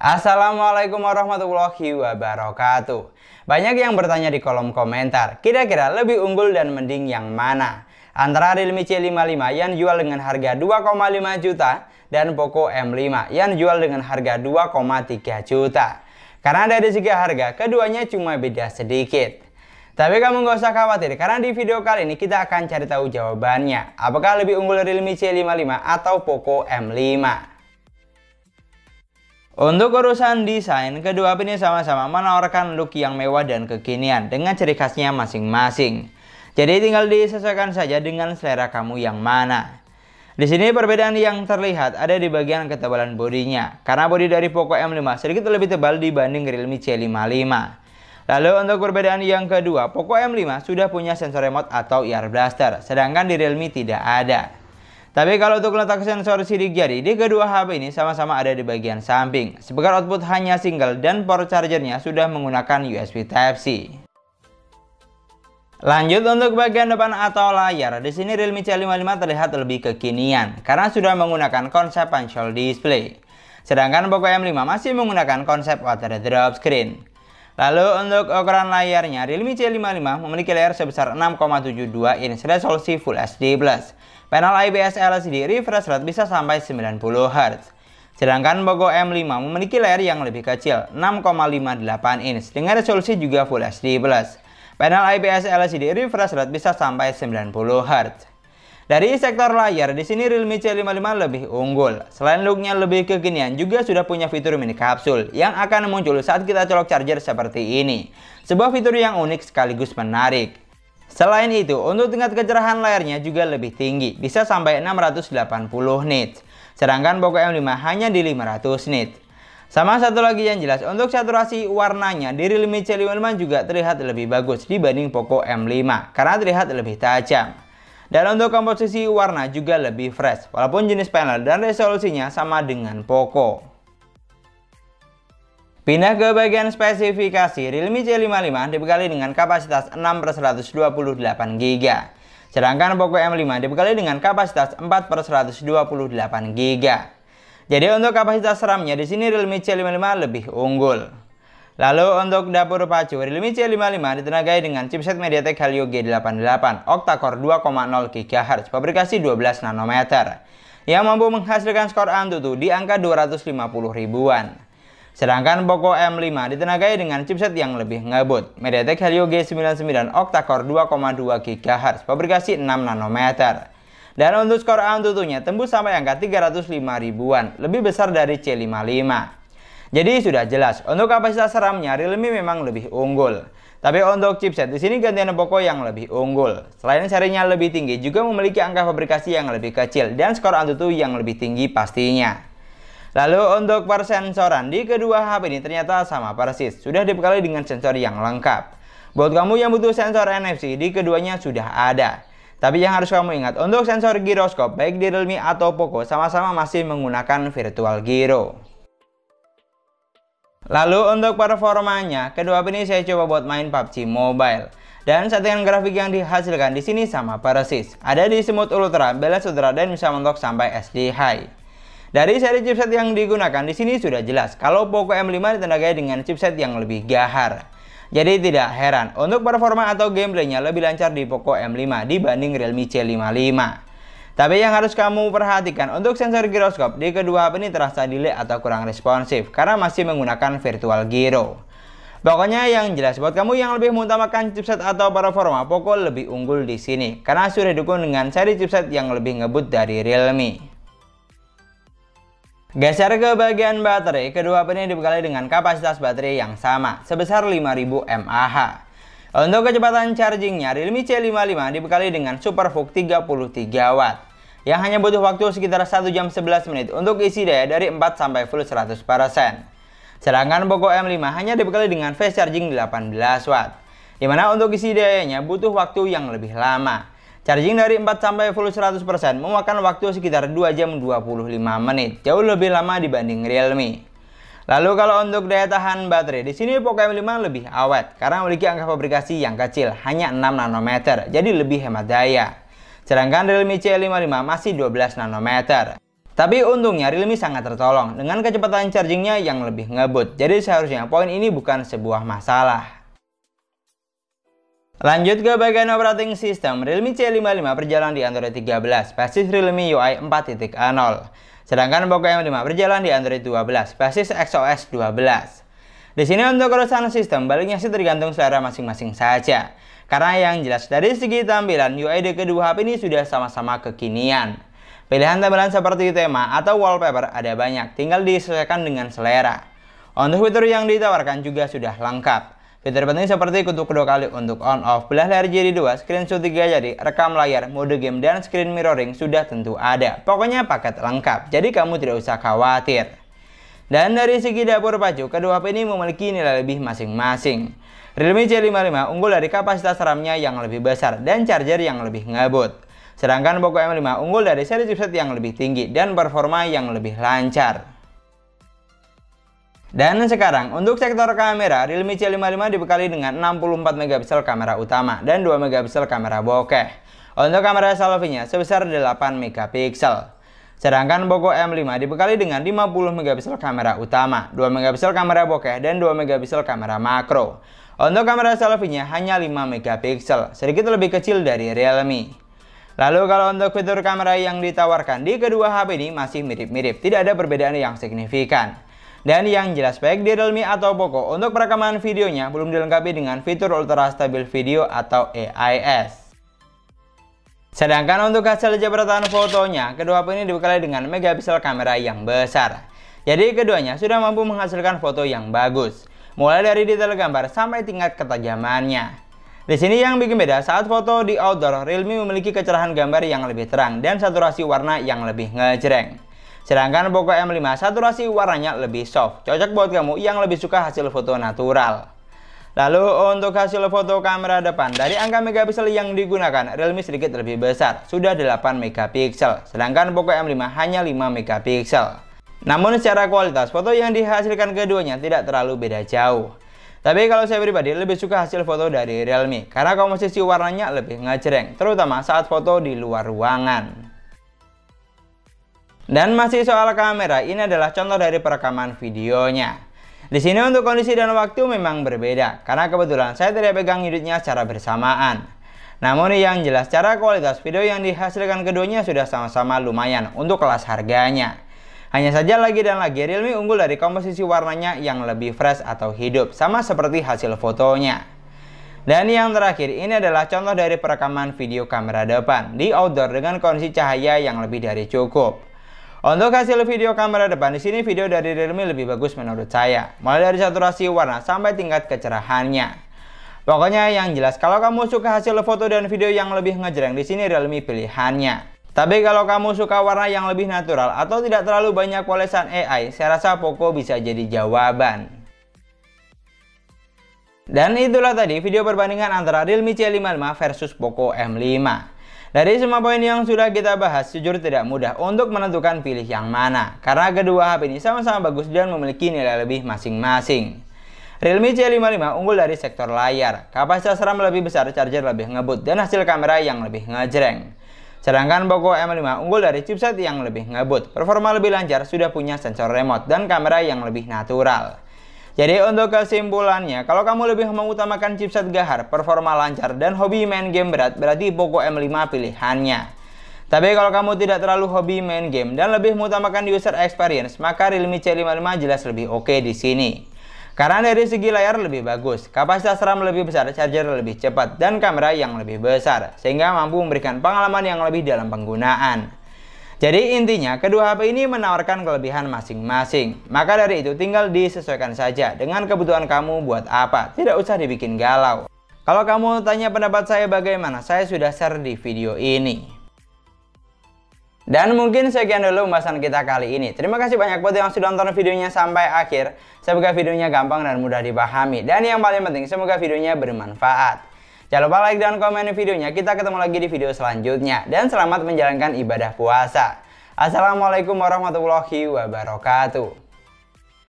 Assalamualaikum warahmatullahi wabarakatuh. Banyak yang bertanya di kolom komentar, kira-kira lebih unggul dan mending yang mana? Antara Realme C55 yang jual dengan harga 2,5 juta dan Poco M5 yang jual dengan harga 2,3 juta. Karena dari segi harga, keduanya cuma beda sedikit. Tapi kamu nggak usah khawatir, karena di video kali ini kita akan cari tahu jawabannya. Apakah lebih unggul Realme C55 atau Poco M5? Untuk urusan desain, kedua HP ini sama-sama menawarkan look yang mewah dan kekinian dengan ciri khasnya masing-masing. Jadi tinggal disesuaikan saja dengan selera kamu yang mana. Di sini perbedaan yang terlihat ada di bagian ketebalan bodinya, karena bodi dari Poco M5 sedikit lebih tebal dibanding Realme C55. Lalu untuk perbedaan yang kedua, Poco M5 sudah punya sensor remote atau ear blaster, sedangkan di Realme tidak ada. Tapi kalau untuk letak sensor sidik jari, di kedua HP ini sama-sama ada di bagian samping. Speaker output hanya single dan port chargernya sudah menggunakan USB Type-C. Lanjut untuk bagian depan atau layar, di sini Realme C55 terlihat lebih kekinian karena sudah menggunakan konsep punch-hole display. Sedangkan Poco M5 masih menggunakan konsep water drop screen. Lalu untuk ukuran layarnya, Realme C55 memiliki layar sebesar 6,72 inch resolusi Full HD+. Panel IPS LCD refresh rate bisa sampai 90 Hz. Sedangkan Poco M5 memiliki layar yang lebih kecil, 6,58 inch dengan resolusi juga Full HD+. Panel IPS LCD refresh rate bisa sampai 90 Hz. Dari sektor layar, di sini Realme C55 lebih unggul. Selain looknya lebih kekinian, juga sudah punya fitur mini kapsul yang akan muncul saat kita colok charger seperti ini. Sebuah fitur yang unik sekaligus menarik. Selain itu, untuk tingkat kecerahan layarnya juga lebih tinggi, bisa sampai 680 nits. Sedangkan Poco M5 hanya di 500 nits. Sama satu lagi yang jelas, untuk saturasi warnanya di Realme C55 juga terlihat lebih bagus dibanding Poco M5 karena terlihat lebih tajam. Dan untuk komposisi warna juga lebih fresh, walaupun jenis panel dan resolusinya sama dengan Poco. Pindah ke bagian spesifikasi, Realme C55 dibekali dengan kapasitas 6/128 GB. Sedangkan Poco M5 dibekali dengan kapasitas 4/128 GB. Jadi untuk kapasitas RAM-nya di sini Realme C55 lebih unggul. Lalu untuk dapur pacu, Realme C55 ditenagai dengan chipset MediaTek Helio G88 octa-core 2,0 GHz pabrikasi 12 nanometer yang mampu menghasilkan skor Antutu di angka 250 ribuan. Sedangkan Poco M5 ditenagai dengan chipset yang lebih ngebut, MediaTek Helio G99 octa-core 2,2 GHz pabrikasi 6 nanometer. Dan untuk skor Antutunya tembus sampai angka 305 ribuan, lebih besar dari C55. Jadi sudah jelas, untuk kapasitas RAM-nya Realme memang lebih unggul. Tapi untuk chipset di sini gantian Poco yang lebih unggul. Selain serinya lebih tinggi, juga memiliki angka fabrikasi yang lebih kecil dan skor Antutu yang lebih tinggi pastinya. Lalu untuk persensoran di kedua HP ini ternyata sama persis, sudah dibekali dengan sensor yang lengkap. Buat kamu yang butuh sensor NFC, di keduanya sudah ada. Tapi yang harus kamu ingat, untuk sensor giroskop baik di Realme atau Poco sama-sama masih menggunakan virtual gyro. Lalu untuk performanya, kedua HP ini saya coba buat main PUBG Mobile. Dan settingan grafik yang dihasilkan di sini sama persis. Ada di Smooth Ultra, Balance Ultra, dan bisa mentok sampai SD High. Dari seri chipset yang digunakan di sini sudah jelas kalau Poco M5 ditenagai dengan chipset yang lebih gahar. Jadi tidak heran untuk performa atau gameplaynya lebih lancar di Poco M5 dibanding Realme C55. Tapi yang harus kamu perhatikan untuk sensor giroskop di kedua HP ini terasa delay atau kurang responsif karena masih menggunakan virtual gyro. Pokoknya yang jelas buat kamu yang lebih mengutamakan chipset atau performa, Poco lebih unggul di sini karena sudah didukung dengan seri chipset yang lebih ngebut dari Realme. Geser ke bagian baterai, kedua HP ini dibekali dengan kapasitas baterai yang sama, sebesar 5000 mAh. Untuk kecepatan chargingnya, Realme C55 dibekali dengan SuperVOOC 33 Watt, yang hanya butuh waktu sekitar 1 jam 11 menit untuk isi daya dari 4 sampai full 100%. Sedangkan Poco M5 hanya dibekali dengan fast charging 18 Watt, dimana untuk isi dayanya butuh waktu yang lebih lama. Charging dari 4 sampai full 100% memakan waktu sekitar 2 jam 25 menit, jauh lebih lama dibanding Realme. Lalu kalau untuk daya tahan baterai, di sini Poco M5 lebih awet karena memiliki angka fabrikasi yang kecil, hanya 6 nanometer, jadi lebih hemat daya. Sedangkan Realme C55 masih 12 nanometer. Tapi untungnya Realme sangat tertolong dengan kecepatan chargingnya yang lebih ngebut. Jadi seharusnya poin ini bukan sebuah masalah. Lanjut ke bagian operating system, Realme C55 berjalan di Android 13, basis Realme UI 4.0. Sedangkan Poco M5 berjalan di Android 12, basis XOS 12. Di sini untuk urusan sistem, baliknya sih tergantung selera masing-masing saja. Karena yang jelas dari segi tampilan, UI di kedua HP ini sudah sama-sama kekinian. Pilihan tampilan seperti tema atau wallpaper ada banyak, tinggal disesuaikan dengan selera. Untuk fitur yang ditawarkan juga sudah lengkap. Fitur penting seperti kutuk kedua kali untuk on off, belah layar jadi 2, screenshot 3 jari, rekam layar, mode game, dan screen mirroring sudah tentu ada. Pokoknya paket lengkap, jadi kamu tidak usah khawatir. Dan dari segi dapur pacu, kedua HP ini memiliki nilai lebih masing-masing. Realme C55 unggul dari kapasitas RAM-nya yang lebih besar dan charger yang lebih ngebut. Sedangkan Poco M5 unggul dari seri chipset yang lebih tinggi dan performa yang lebih lancar. Dan sekarang untuk sektor kamera, Realme C55 dibekali dengan 64 megapiksel kamera utama dan 2 megapiksel kamera bokeh. Untuk kamera selfie-nya sebesar 8 megapiksel. Sedangkan Poco M5 dibekali dengan 50 megapiksel kamera utama, 2 megapiksel kamera bokeh, dan 2 megapiksel kamera makro. Untuk kamera selfie-nya hanya 5 megapiksel, sedikit lebih kecil dari Realme. Lalu kalau untuk fitur kamera yang ditawarkan di kedua HP ini masih mirip-mirip, tidak ada perbedaan yang signifikan. Dan yang jelas baik di Realme atau Poco, untuk perekaman videonya belum dilengkapi dengan fitur Ultra Stable Video atau AIS. Sedangkan untuk hasil jepretan fotonya, kedua HP ini dibekali dengan megapiksel kamera yang besar. Jadi keduanya sudah mampu menghasilkan foto yang bagus, mulai dari detail gambar sampai tingkat ketajamannya. Di sini yang bikin beda saat foto di outdoor, Realme memiliki kecerahan gambar yang lebih terang dan saturasi warna yang lebih ngejreng. Sedangkan Poco M5 saturasi warnanya lebih soft, cocok buat kamu yang lebih suka hasil foto natural. Lalu untuk hasil foto kamera depan, dari angka megapiksel yang digunakan, Realme sedikit lebih besar, sudah 8 megapiksel, sedangkan Poco M5 hanya 5 megapiksel. Namun secara kualitas, foto yang dihasilkan keduanya tidak terlalu beda jauh. Tapi kalau saya pribadi lebih suka hasil foto dari Realme, karena komposisi warnanya lebih ngejreng, terutama saat foto di luar ruangan. Dan masih soal kamera, ini adalah contoh dari perekaman videonya. Di sini untuk kondisi dan waktu memang berbeda, karena kebetulan saya tidak pegang unitnya secara bersamaan. Namun yang jelas secara kualitas video yang dihasilkan keduanya sudah sama-sama lumayan untuk kelas harganya. Hanya saja lagi dan lagi Realme unggul dari komposisi warnanya yang lebih fresh atau hidup, sama seperti hasil fotonya. Dan yang terakhir, ini adalah contoh dari perekaman video kamera depan di outdoor dengan kondisi cahaya yang lebih dari cukup. Untuk hasil video kamera depan, di sini video dari Realme lebih bagus menurut saya, mulai dari saturasi warna sampai tingkat kecerahannya. Pokoknya yang jelas, kalau kamu suka hasil foto dan video yang lebih ngejreng, di sini Realme pilihannya. Tapi kalau kamu suka warna yang lebih natural atau tidak terlalu banyak polesan AI, saya rasa Poco bisa jadi jawaban. Dan itulah tadi video perbandingan antara Realme C55 versus Poco M5. Dari semua poin yang sudah kita bahas, jujur tidak mudah untuk menentukan pilih yang mana, karena kedua HP ini sama-sama bagus dan memiliki nilai lebih masing-masing. Realme C55 unggul dari sektor layar, kapasitas RAM lebih besar, charger lebih ngebut, dan hasil kamera yang lebih ngejreng. Sedangkan Poco M5 unggul dari chipset yang lebih ngebut, performa lebih lancar, sudah punya sensor remote, dan kamera yang lebih natural. Jadi untuk kesimpulannya, kalau kamu lebih mengutamakan chipset gahar, performa lancar, dan hobi main game berat, berarti Poco M5 pilihannya. Tapi kalau kamu tidak terlalu hobi main game dan lebih mengutamakan user experience, maka Realme C55 jelas lebih oke di sini. Karena dari segi layar lebih bagus, kapasitas RAM lebih besar, charger lebih cepat, dan kamera yang lebih besar, sehingga mampu memberikan pengalaman yang lebih dalam penggunaan. Jadi intinya, kedua HP ini menawarkan kelebihan masing-masing. Maka dari itu tinggal disesuaikan saja dengan kebutuhan kamu buat apa, tidak usah dibikin galau. Kalau kamu tanya pendapat saya bagaimana, saya sudah share di video ini. Dan mungkin sekian dulu pembahasan kita kali ini. Terima kasih banyak buat yang sudah nonton videonya sampai akhir. Semoga videonya gampang dan mudah dipahami. Dan yang paling penting, semoga videonya bermanfaat. Jangan lupa like dan komen videonya. Kita ketemu lagi di video selanjutnya. Dan selamat menjalankan ibadah puasa. Assalamualaikum warahmatullahi wabarakatuh.